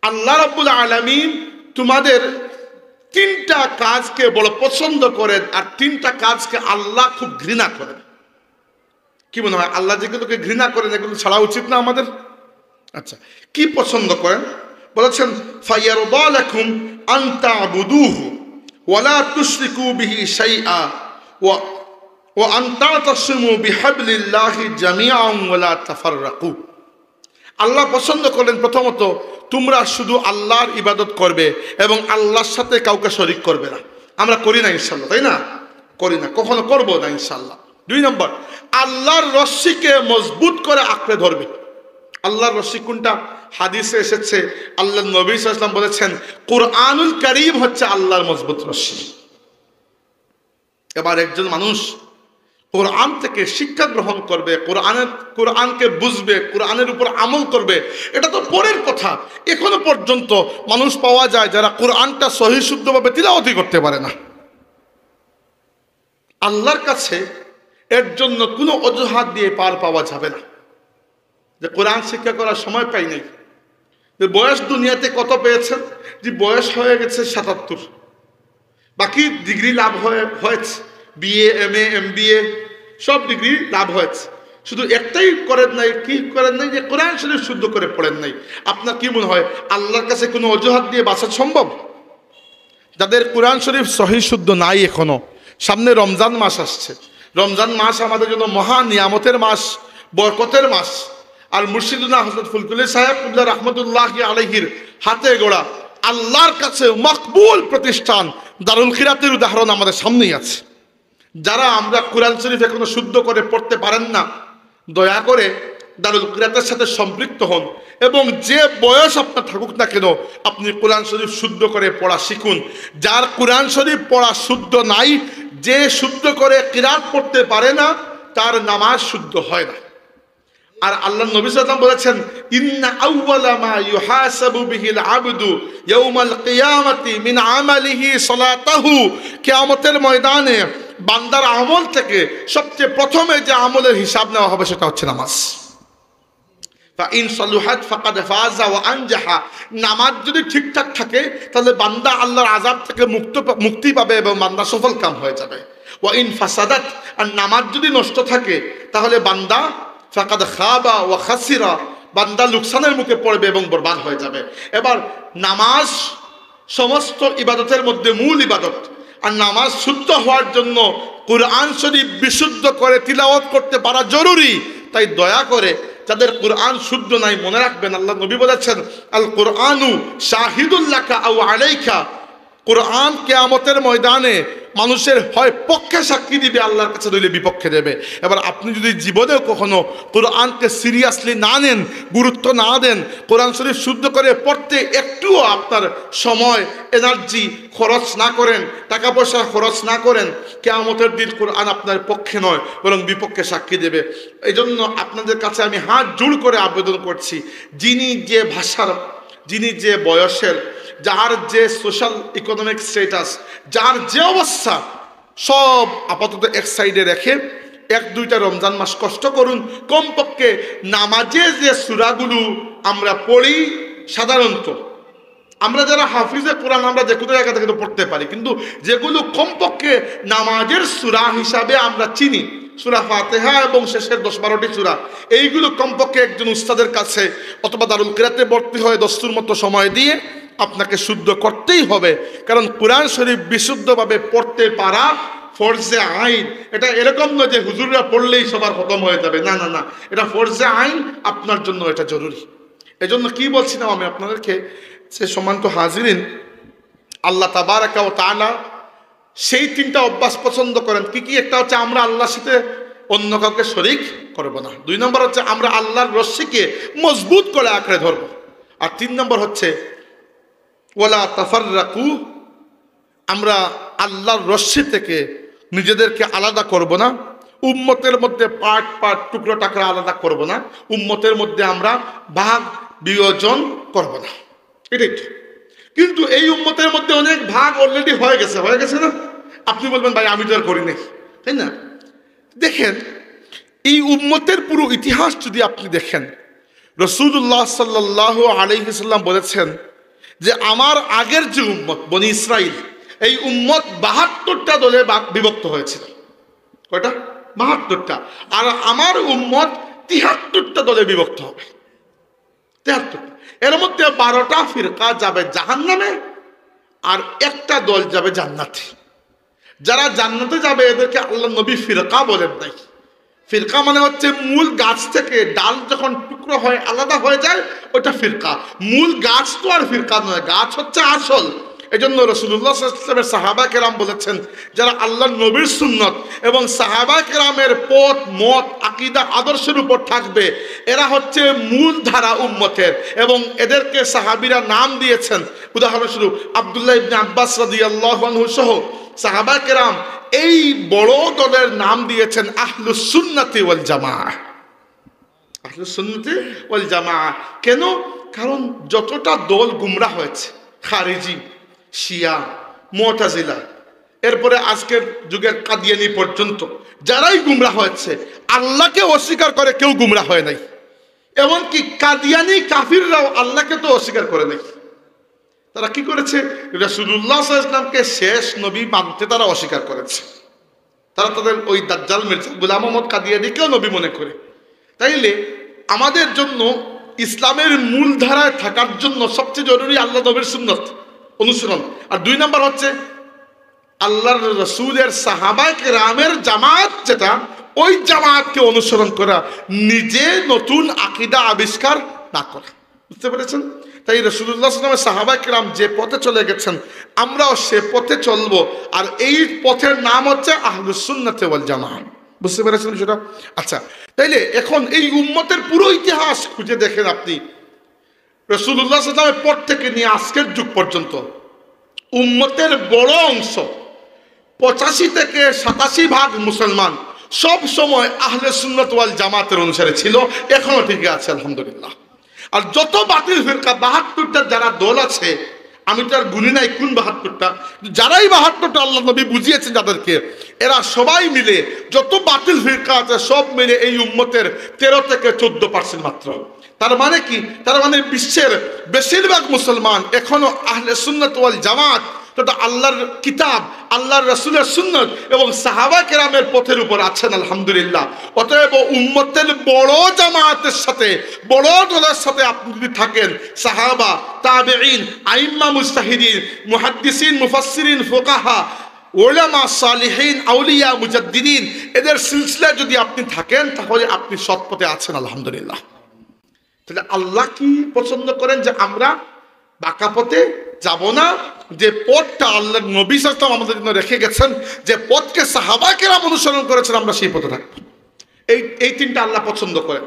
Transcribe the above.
আল্লাহ রাব্বুল আলামিন তোমাদের তিনটা কাজকে বড় পছন্দ করেন, আর তিনটা কাজকে আল্লাহ খুব ঘৃণা করেন। কি মনে হয় আল্লাহ যেগুলোকে ঘৃণা করেন এগুলো ছাড়া উচিত না আমাদের? আচ্ছা, কি পছন্দ করেন? বলেছেন ফায়ারদা লাকুম আন তা'বুদুহু ওয়া লা তুশরিকু বিহি শাইআ ওয়া আন তা'তাসিমু বিহাবলিল্লাহি জামিআন ওয়া লা তাফাররাকু। আল্লাহ পছন্দ করেন প্রথমত তোমরা শুধু আল্লাহর ইবাদত করবে এবং আল্লাহর সাথে কাউকে শরীক করবে না। আমরা করি না ইনশাআল্লাহ, তাই না? করি না, কখনো করব না ইনশাআল্লাহ। 2 নম্বর, আল্লাহর রশ্মিকে মজবুত করে আঁকড়ে ধরবে। আল্লাহর রশ্মি কোনটা? হাদিসে এসেছে, আল্লাহর নবী সাল্লাল্লাহু আলাইহি ওয়াসাল্লাম বলেছেন কুরআনুল কারীম হচ্ছে আল্লাহর মজবুত রশ্মি। এবার একজন মানুষ কোরআন থেকে শিক্ষা গ্রহণ করবে, কোরআনকে বুঝবে, কোরআনের উপর আমল করবে, এটা তো পরের কথা। এখনো পর্যন্ত মানুষ পাওয়া যায় যারা কোরআনটা সহি শুদ্ধভাবে তিলাওয়াত করতে পারে না। আল্লাহর কাছে এর জন্য কোনো অজুহাত দিয়ে পার পাওয়া যাবে না যে কোরআন শিক্ষা করার সময় পাই নাই। বয়স দুনিয়াতে কত পেয়েছেন? যে বয়স হয়ে গেছে ৭৭, বাকি ডিগ্রি লাভ হয়েছে, বিএ, এমএ, এমবিএ সব ডিগ্রি লাভ হয়েছে, শুধু একটাই করেন নাই। কি করেন নাই? যে কোরআন শরীফ শুদ্ধ করে পড়েন নাই। আপনার কি মনে হয় আল্লাহর কাছে কোনো অজুহাত দিয়ে বাঁচা সম্ভব? যাদের কোরআন শরীফ সহি শুদ্ধ নাই এখনো, সামনে রমজান মাস আসছে। রমজান মাস আমাদের জন্য মহা নিয়ামতের মাস, বরকতের মাস। আর মুর্শিদুনা হযরত ফুলতুলি সাহেব কুল্লা রাহমাতুল্লাহি আলাইহির হাতে গড়া আল্লাহর কাছে মকবুল প্রতিষ্ঠান দারুল খিরাতের উদাহরণ আমাদের সামনেই আছে। যারা আমরা কোরআন শরীফ এখনো শুদ্ধ করে পড়তে পারেন না, দয়া করে দারুল কিরাতের সাথে সম্পৃক্ত হন এবং যে বয়স আপনার থাকুক না কেন আপনি কোরআন শরীফ শুদ্ধ করে পড়া শিখুন। যার কোরআন শরীফ পড়া শুদ্ধ নাই, যে শুদ্ধ করে কিরাত পড়তে পারে না, তার নামাজ শুদ্ধ হয় না। আর আল্লাহ নবী সাল্লাল্লাহু আলাইহি ওয়াসাল্লাম বলেছেন ইন্না আউওয়ালা মা ইউহাসাবু বিহিল আবদু ইয়াউমাল কিয়ামাতি মিন আমালিহি সালাতাহু। কিয়ামতের ময়দানে বান্দার আমল থেকে সবচেয়ে প্রথমে যে আমলের হিসাব নেওয়া হবে সেটা হচ্ছে নামাজ। ফাইন সালুহাত ফাকাদ ফাযা ওয়া আনজাহা। নামাজ যদি ঠিকঠাক থাকে তাহলে বান্দা আল্লাহর আযাব থেকে মুক্তি পাবে এবং বান্দা সফল কাম হয়ে যাবে। ওয়া ইন ফাসাদাত, আর নামাজ যদি নষ্ট থাকে তাহলে বান্দা ফাকাদ খাবা ওয়া খাসিরা, বান্দা লোকসানের মুখে পড়বে এবং বরবাদ হয়ে যাবে। এবার নামাজ সমস্ত ইবাদতের মধ্যে মূল ইবাদত, আর নামাজ শুদ্ধ হওয়ার জন্য কোরআন শরীফ বিশুদ্ধ করে তিলাওয়াত করতে পারা জরুরি। তাই দয়া করে যাদের কোরআন শুদ্ধ নাই মনে রাখবেন, আল্লাহ নবী বলেছেন আল কোরআনু শাহিদুল লাকা আও আলাইকা। কোরআন কিয়ামতের ময়দানে মানুষের হয় পক্ষে সাক্ষী দিবে, আল্লাহর কাছে নইলে বিপক্ষে দেবে। এবার আপনি যদি জীবনেও কখনো কোরআনকে সিরিয়াসলি না নেন, গুরুত্ব না দেন, কোরআন শরীফ শুদ্ধ করে পড়তে একটুও আপনার সময় এনার্জি খরচ না করেন, টাকা পয়সা খরচ না করেন, কিয়ামতের দিন কোরআন আপনার পক্ষে নয় বরং বিপক্ষে সাক্ষী দেবে। এই জন্য আপনাদের কাছে আমি হাত জোড় করে আবেদন করছি, যিনি যে ভাষার, যিনি যে বয়সের, যার যে সোশ্যাল ইকোনমিক স্ট্যাটাস, যার যে অবস্থা, সব আপাতত এক সাইডে রেখে 1-2টা রমজান মাস কষ্ট করুন। কমপক্ষে নামাজে যে সূরাগুলো আমরা পড়ি, সাধারণত আমরা যারা হাফিজে কোরআন আমরা যে কোনো জায়গা থেকে পড়তে পারি, কিন্তু যেগুলো কমপক্ষে নামাজের সূরা হিসাবে আমরা চিনি, সূরা ফাতিহা এবং শেষের 10-12টি সূরা, এইগুলো কমপক্ষে একজন উস্তাদের কাছে অথবা দারুল কিরাতে ভর্তি হয়ে দস্তুর মতো সময় দিয়ে আপনাকে শুদ্ধ করতেই হবে। কারণ কোরআন শরীফ বিশুদ্ধভাবে পড়তে পারা ফরজে আইন। এটা এরকম নয় যে হুজুররা পড়লেই সবার খতম হয়ে যাবে, না না না, এটা ফরজে আইন, আপনার জন্য এটা জরুরি। এজন্য কি বলছিলাম আমি আপনাদেরকে, সে সম্মানিত হাজিরিন, আল্লাহ তাবারাকা ওয়া তাআলা সেই 3টা অভ্যাস পছন্দ করেন। কি কি? একটা হচ্ছে আমরা আল্লাহর সাথে অন্য কাউকে শরীক করব না। 2 নম্বর হচ্ছে আমরা আল্লাহর রশ্মিকে মজবুত করে আঁকড়ে ধরব। আর 3 নম্বর হচ্ছে ওয়ালা তাফাররাকু, আমরা আল্লাহর রশ্মি থেকে নিজেদেরকে আলাদা করব না, উম্মতের মধ্যে পার্ট পার্ট টুকরো টাকরা আলাদা করব না, উম্মতের মধ্যে আমরা ভাগ বিয়োজন করব না। এটাই তো। কিন্তু এই উম্মতের মধ্যে অনেক ভাগ অলরেডি হয়ে গেছে না? আপনি বলবেন ভাই আমি তো আর করি নাই, তাই না? দেখেন এই উম্মতের পুরো ইতিহাস যদি আপনি দেখেন, রাসূলুল্লাহ সাল্লাল্লাহু আলাইহি ওয়াসাল্লাম বলেছেন যে আমার আগের যে উম্মত বনি ইসরাইল, এই উম্মত 72টা দলে বিভক্ত হয়েছিল। কয়টা? 72টা। আর আমার উম্মত 73টা দলে বিভক্ত হবে। 73টা। এর মধ্যে 12টা ফিরকা যাবে জাহান্নামে, আর একটা দল যাবে জান্নাতে। যারা জান্নাতে যাবে এদেরকে আল্লাহ নবী ফিরকা বলেন নাই। ফিরকা মানে হচ্ছে মূল গাছ থেকে ডাল যখন টুকরো হয় আলাদা হয়ে যায় ওটা ফিরকা। মূল গাছ তো আর ফিরকা নয়, গাছ হচ্ছে আসল। এই জন্য রাসূলুল্লাহ সাল্লাল্লাহু আলাইহি ওয়াসাল্লামের সাহাবা কেরাম বলেছেন, যারা আল্লাহ নবীর সুন্নত এবং সাহাবা কেরামের পথ মত আকীদা আদর্শের উপর থাকবে, এরা হচ্ছে মূল ধারা উম্মতের। এবং এদেরকে সাহাবীরা নাম দিয়েছেন, উদাহরণস্বরূপ আব্দুল্লাহ ইবনে আব্বাস রাদিয়াল্লাহু আনহু সহ সাহাবা কেরাম এই বড় দলের নাম দিয়েছেন আহলুস সুন্নাতি ওয়াল জামাআহ। আহলুস সুন্নাতি ওয়াল জামাআহ কেন? কারণ যতটা দল গুমরাহ হয়েছে, খারিজি, শিয়া, মুতাজিলা, এরপরে আজকের যুগের কাদিয়ানি পর্যন্ত যারাই গুমরাহ হয়েছে, আল্লাহকে অস্বীকার করে কেউ গুমরাহ হয় নাই। এমনকি কাদিয়ানি কাফিররাও আল্লাহকে তো অস্বীকার করে নাই। তারা কি করেছে? রাসূলুল্লাহ সাল্লাল্লাহু আলাইহি ওয়াসাল্লামকে শেষ নবী মানতে তারা অস্বীকার করেছে। তারা তাদের ওই দাজ্জাল মির্জা গোলাম মোহাম্মদ কাদিয়ানিকেও নবী মনে করে। তাইলে আমাদের জন্য ইসলামের মূল ধারায় থাকার জন্য সবচেয়ে জরুরি আল্লাহ নবীর সুন্নত অনুসরণ। আর 2 নাম্বার হচ্ছে আল্লাহর রাসূলের সাহাবায়ে কেরামের জামাত, যেটা ওই জামাতকে অনুসরণ করা, নিজে নতুন আকীদা আবিষ্কার না করা। বুঝতে পেরেছেন? তাই রাসূলুল্লাহ সাল্লাল্লাহু আলাইহি ওয়াসাল্লাম সাহাবায়ে কেরাম যে পথে চলে গেছেন, আমরাও সে পথে চলবো। আর এই পথের নাম হচ্ছে আহলুস সুন্নাতি ওয়াল জামাআহ। বুঝতে পেরেছেন সেটা? আচ্ছা, তাইলে এখন এই উম্মতের পুরো ইতিহাস খুঁজে দেখেন আপনি, রাসূলুল্লাহ সাল্লাল্লাহু আলাইহি ওয়াসাল্লামের পর থেকে নিয়ে আজকের যুগ পর্যন্ত উম্মতের বড় অংশ 85 থেকে 87% মুসলমান সব সময় আহলে সুন্নাত ওয়াল জামাতের অনুসারে ছিল, এখনো ঠিক আছে আলহামদুলিল্লাহ। আর যত বাতিল ফিরকা 72টা যারা দল আছে, আমি তো আর গুনি নাই কোন 72টা, যারাই 72টা আল্লাহ নবী বুঝিয়েছেন যাদেরকে, এরা সবাই মিলে যত বাতিল ফিরকা আছে সব মিলে এই উম্মতের 13 থেকে 14% মাত্র। তার মানে কি? তার মানে বিশ্বের বেশিরভাগ মুসলমান এখনো আহলে সুন্নাত ওয়াল জামাত, তথা আল্লাহর কিতাব, আল্লাহর রাসূলের সুন্নত এবং সাহাবা কেরামের পথের উপর আছেন আলহামদুলিল্লাহ। অতএব উম্মতের বড় জামাতের সাথে, বড় দলের সাথে আপনি যদি থাকেন, সাহাবা, তাবেঈন, আইম্মা মুজতাহিদিন, মুহাদ্দিসিন, মুফাসসিরিন, ফুকাহা, উলামা, সালিহিন, আউলিয়া, মুজাদ্দিদিন, এদের সিলসিলায় যদি আপনি থাকেন, তাহলে আপনি সৎ পথে আছেন আলহামদুলিল্লাহ। তাহলে আল্লাহ কি পছন্দ করেন? যে আমরা বাঁকা পথে যাব না, যে পথটা আল্লাহ নবী সাল্লাল্লাহু আলাইহি ওয়াসাল্লাম আমাদের জন্য রেখে গেছেন, যে পথকে সাহাবা কেরাম অনুসরণ করেছেন, আমরা সেই পথে থাকবো। এই 3টা আল্লাহ পছন্দ করেন।